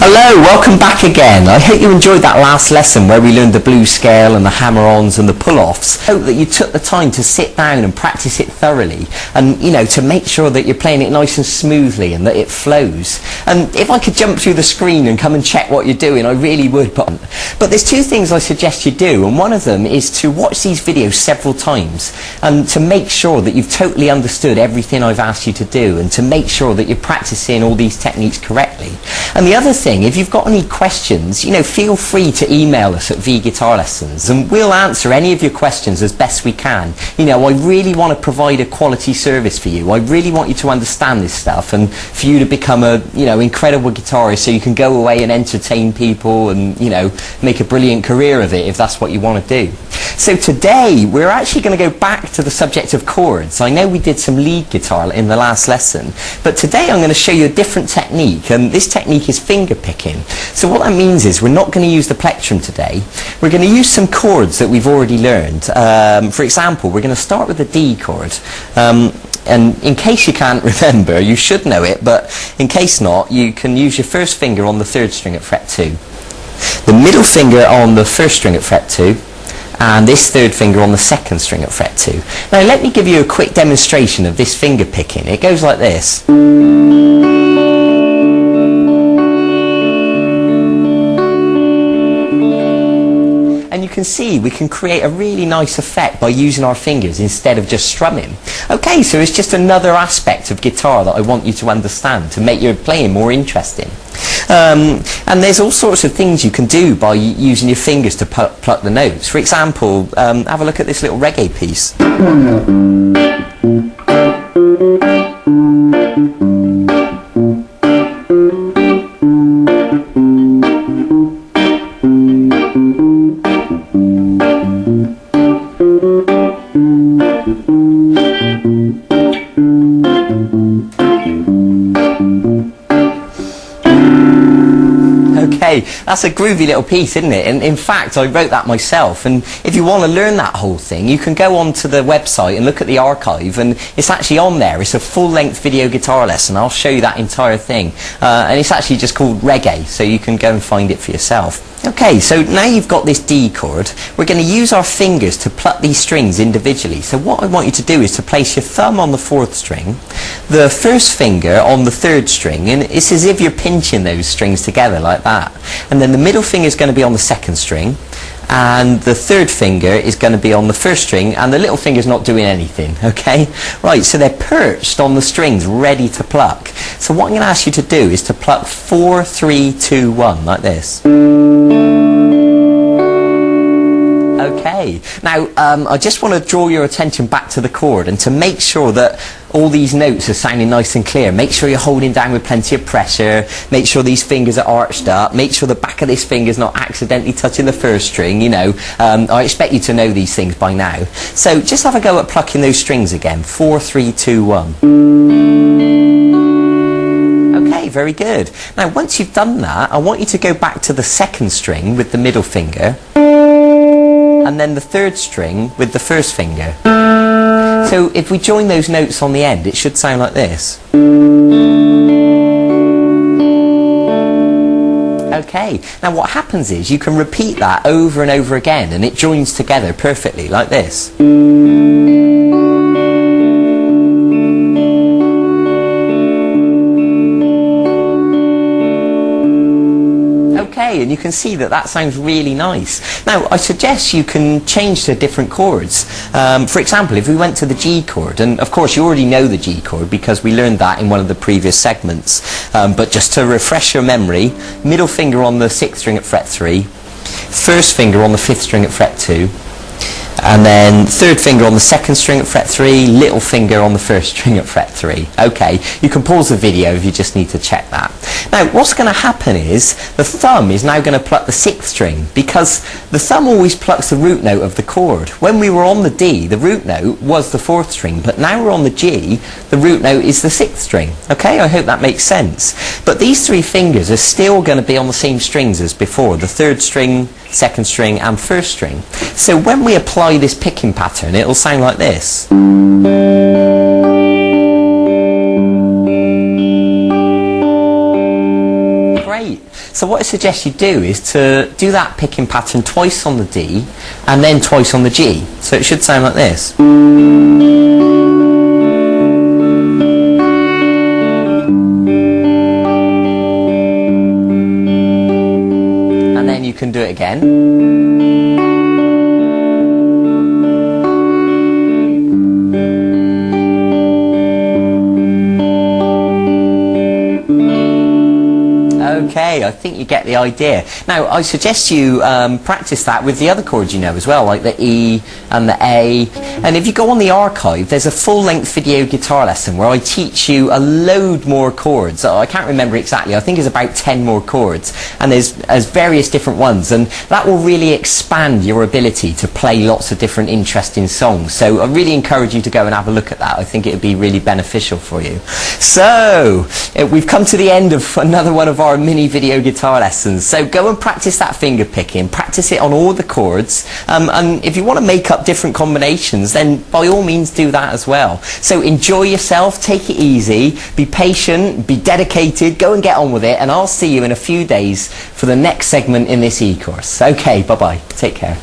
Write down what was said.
Hello, welcome back again. I hope you enjoyed that last lesson where we learned the blues scale and the hammer-ons and the pull-offs. I hope that you took the time to sit down and practice it thoroughly and, to make sure that you're playing it nice and smoothly and that it flows. And if I could jump through the screen and come and check what you're doing, I really would. But there's two things I suggest you do, and one of them is to watch these videos several times and to make sure that you've totally understood everything I've asked you to do and to make sure that you're practicing all these techniques correctly. And the other thing, if you've got any questions, feel free to email us at V-Guitar Lessons and we'll answer any of your questions as best we can. I really want to provide a quality service for you. I really want you to understand this stuff and for you to become a, incredible guitarist so you can go away and entertain people and, make a brilliant career of it if that's what you want to do. So today we're actually going to go back to the subject of chords. I know we did some lead guitar in the last lesson, but today I'm going to show you a different technique, and this technique is finger picking. So what that means is we're not going to use the plectrum today. We're going to use some chords that we've already learned. For example, we're going to start with the D chord. And in case you can't remember, you should know it, but in case not, you can use your first finger on the 3rd string at fret 2, the middle finger on the 1st string at fret 2, and this 3rd finger on the 2nd string at fret 2. Now let me give you a quick demonstration of this finger picking. It goes like this. And you can see we can create a really nice effect by using our fingers instead of just strumming. Okay, so it's just another aspect of guitar that I want you to understand to make your playing more interesting. And there's all sorts of things you can do by using your fingers to pluck the notes. For example, have a look at this little reggae piece. Okay, that's a groovy little piece, isn't it? And in fact, I wrote that myself. And if you want to learn that whole thing, you can go onto the website and look at the archive, and it's actually on there. It's a full-length video guitar lesson. I'll show you that entire thing. And it's actually just called Reggae, so you can go and find it for yourself. Okay, so now you've got this D chord, we're going to use our fingers to pluck these strings individually. So what I want you to do is to place your thumb on the 4th string, the 1st finger on the 3rd string, and it's as if you're pinching those strings together like that. And then the middle finger is going to be on the 2nd string, and the 3rd finger is going to be on the 1st string, and the little finger's not doing anything, okay? Right, so they're perched on the strings, ready to pluck. So what I'm going to ask you to do is to pluck 4, 3, 2, 1, like this. Okay, now I just want to draw your attention back to the chord, and to make sure that all these notes are sounding nice and clear, make sure you're holding down with plenty of pressure, make sure these fingers are arched up, make sure the back of this finger's not accidentally touching the 1st string, I expect you to know these things by now. So just have a go at plucking those strings again, 4, 3, 2, 1. Okay, very good. Now once you've done that, I want you to go back to the 2nd string with the middle finger, and then the 3rd string with the 1st finger. So if we join those notes on the end, it should sound like this. Okay, now what happens is you can repeat that over and over again and it joins together perfectly like this. Okay, and you can see that that sounds really nice. Now, I suggest you can change to different chords. For example, if we went to the G chord, and of course you already know the G chord because we learned that in one of the previous segments, but just to refresh your memory, middle finger on the 6th string at fret 3, 1st finger on the 5th string at fret 2, and then 3rd finger on the 2nd string at fret 3, little finger on the 1st string at fret 3. Okay, you can pause the video if you just need to check that. Now what's going to happen is the thumb is now going to pluck the 6th string, because the thumb always plucks the root note of the chord. When we were on the D, the root note was the 4th string, but now we're on the G, the root note is the 6th string. Okay, I hope that makes sense. But these 3 fingers are still going to be on the same strings as before, the 3rd string, 2nd string and 1st string. So when we apply this picking pattern, it'll sound like this. So what I suggest you do is to do that picking pattern twice on the D and then twice on the G. So it should sound like this. And then you can do it again. Okay, I think you get the idea. Now, I suggest you practice that with the other chords you know as well, like the E and the A. And if you go on the archive, there's a full-length video guitar lesson where I teach you a load more chords. I can't remember exactly, I think it's about 10 more chords. And there's various different ones, and that will really expand your ability to play lots of different interesting songs. So I really encourage you to go and have a look at that. I think it would be really beneficial for you. So, we've come to the end of another one of our mini video guitar lessons. So go and practice that finger picking, practice it on all the chords, and if you want to make up different combinations, then by all means do that as well. So enjoy yourself, take it easy, be patient, be dedicated, go and get on with it, and I'll see you in a few days for the next segment in this e-course. Okay, bye bye, take care.